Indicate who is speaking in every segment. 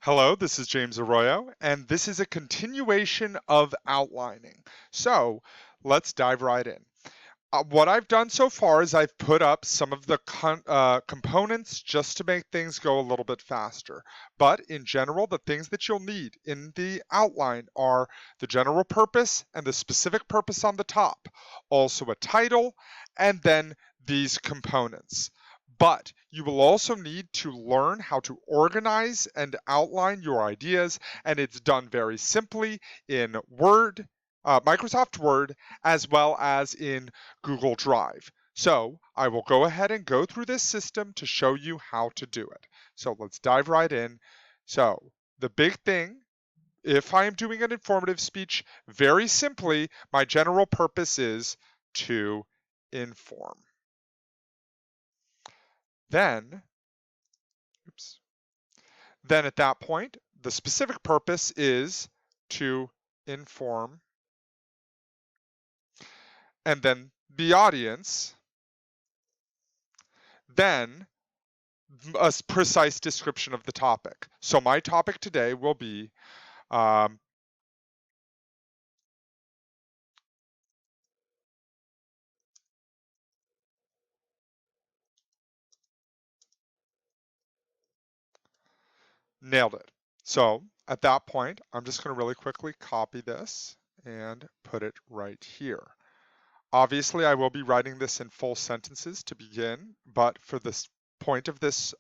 Speaker 1: Hello, this is James Arroyo, and this is a continuation of outlining. So let's dive right in. What I've done so far is I've put up some of the components just to make things go a little bit faster. But in general, the things that you'll need in the outline are the general purpose and the specific purpose on the top, also a title, and then these components. But you will also need to learn how to organize and outline your ideas, and it's done very simply in Word, Microsoft Word, as well as in Google Drive. So I will go ahead and go through this system to show you how to do it. So let's dive right in. So the big thing, if I am doing an informative speech, very simply, my general purpose is to inform. Then, oops, then at that point, the specific purpose is to inform, and then the audience, then a precise description of the topic. So my topic today will be um, nailed it. So at that point, I'm just going to really quickly copy this and put it right here. Obviously, I will be writing this in full sentences to begin, but for this point of this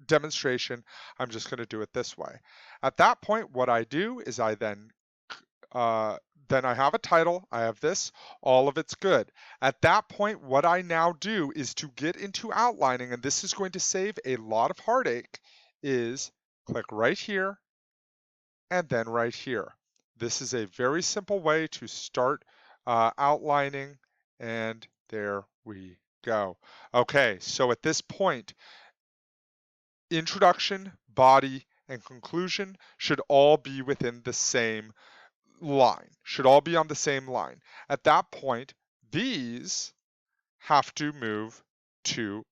Speaker 1: demonstration, I'm just going to do it this way. At that point, what I do is then I have a title, I have this, all of it's good. At that point, what I now do is to get into outlining, and this is going to save a lot of heartache, is click right here and then right here. This is a very simple way to start outlining, and there we go. Okay, so at this point, introduction, body, and conclusion should all be within the same line, should all be on the same line. At that point, these have to move to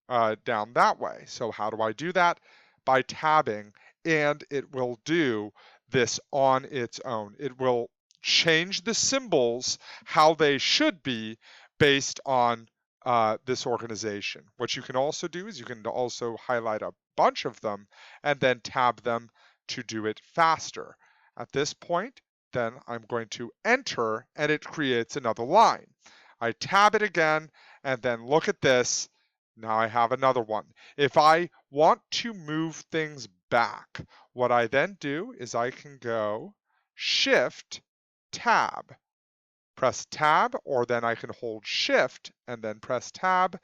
Speaker 1: down that way. So how do I do that? By tabbing, and it will do this on its own. It will change the symbols how they should be based on this organization. What you can also do is you can also highlight a bunch of them and then tab them to do it faster. At this point, then I'm going to enter and it creates another line. I tab it again and then look at this. Now I have another one. If I want to move things back, what I then do is I can go Shift Tab. Press Tab, or then I can hold Shift and then press Tab.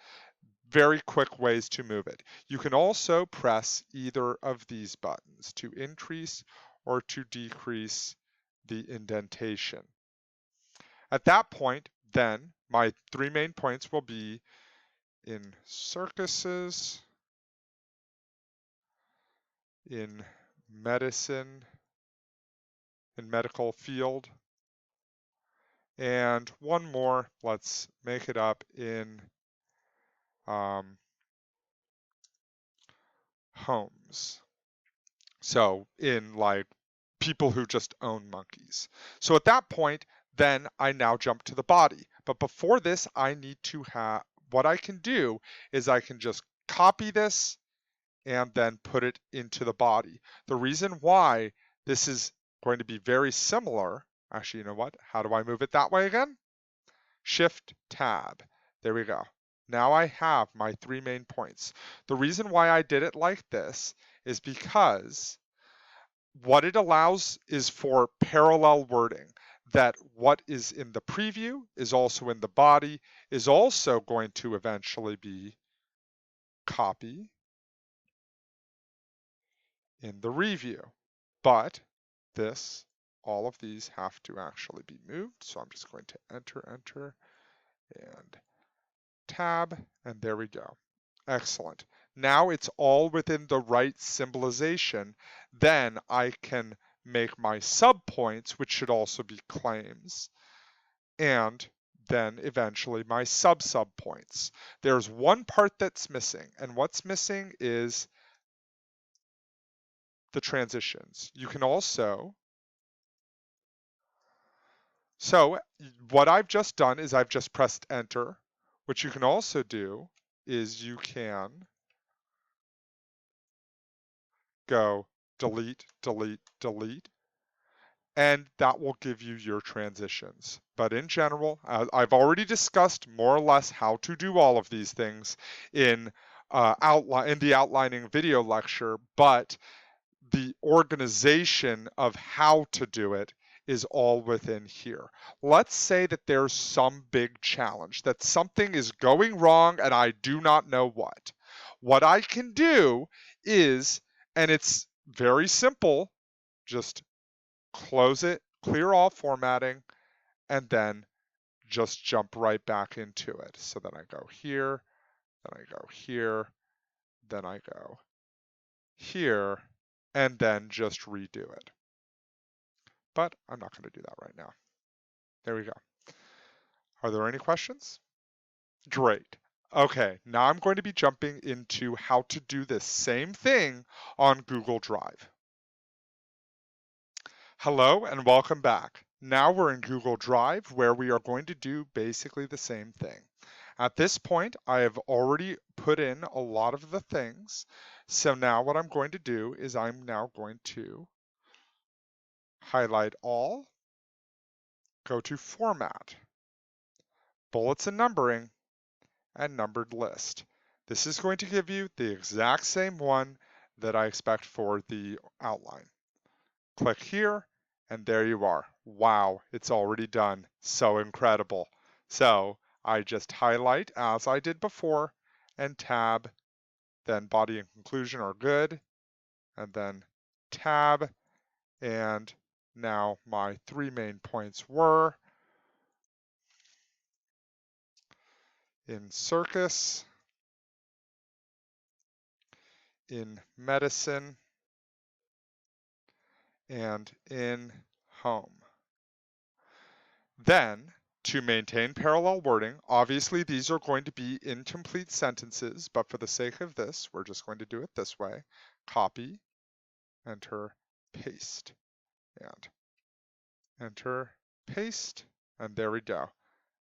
Speaker 1: Very quick ways to move it. You can also press either of these buttons to increase or to decrease the indentation. At that point, then my three main points will be in circuses, in medicine, in medical field, and one more, let's make it up in um, homes. So in like people who just own monkeys. So at that point, then I now jump to the body. But before this, I need to have, what I can do is I can just copy this and then put it into the body. The reason why this is going to be very similar, actually, you know what? How do I move it that way again? Shift Tab. There we go. Now I have my three main points. The reason why I did it like this is because what it allows is for parallel wording, that what is in the preview is also in the body, is also going to eventually be copy in the review. But this, all of these have to actually be moved. So I'm just going to enter, and tab, and there we go. Excellent. Now it's all within the right symbolization. Then I can make my subpoints, which should also be claims, and then eventually my sub-subpoints. There's one part that's missing, and what's missing is the transitions. You can also, so what I've just done is I've just pressed enter. What you can also do is you can go delete, delete, delete, and that will give you your transitions. But in general, I've already discussed more or less how to do all of these things in the outlining video lecture, but the organization of how to do it is all within here. Let's say that there's some big challenge, that something is going wrong and I do not know what. What I can do is, and it's very simple, just close it, clear all formatting, and then just jump right back into it. So then I go here, then I go here, then I go here, and then just redo it. But I'm not going to do that right now. There we go. Are there any questions? Great. Okay, now I'm going to be jumping into how to do this same thing on Google Drive. Hello and welcome back. Now we're in Google Drive where we are going to do basically the same thing. At this point, I have already put in a lot of the things. So now what I'm going to do is I'm now going to highlight all, go to Format, Bullets and Numbering, and Numbered List. This is going to give you the exact same one that I expect for the outline. Click here, and there you are. Wow, it's already done. So incredible. So I just highlight as I did before and tab, then body and conclusion are good, and then tab, and now my 3 main points were in circus, in medicine, and in home. Then, to maintain parallel wording, obviously these are going to be incomplete sentences, but for the sake of this, we're just going to do it this way. Copy, enter, paste, and enter, paste, and there we go.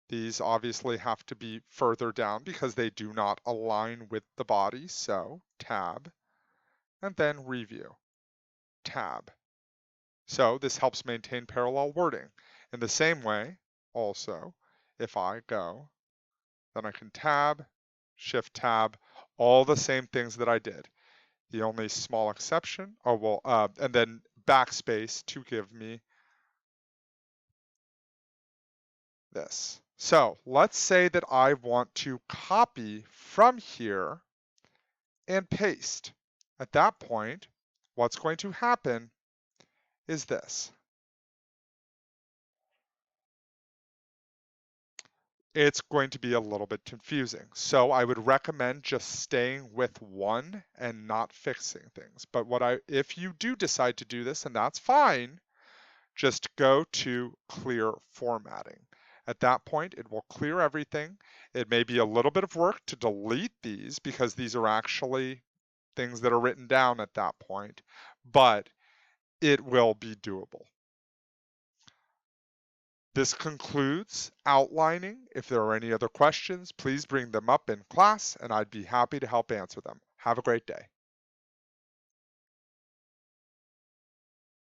Speaker 1: These obviously have to be further down because they do not align with the body, so tab, and then review, tab. So this helps maintain parallel wording. In the same way, also, if I go, then I can tab, shift tab, all the same things that I did. The only small exception, and then backspace to give me this. So let's say that I want to copy from here and paste. At that point, what's going to happen is this. It's going to be a little bit confusing. So I would recommend just staying with one and not fixing things. But if you do decide to do this, and that's fine, just go to clear formatting. At that point, it will clear everything. It may be a little bit of work to delete these because these are actually things that are written down at that point, but it will be doable. This concludes outlining. If there are any other questions, please bring them up in class and I'd be happy to help answer them. Have a great day.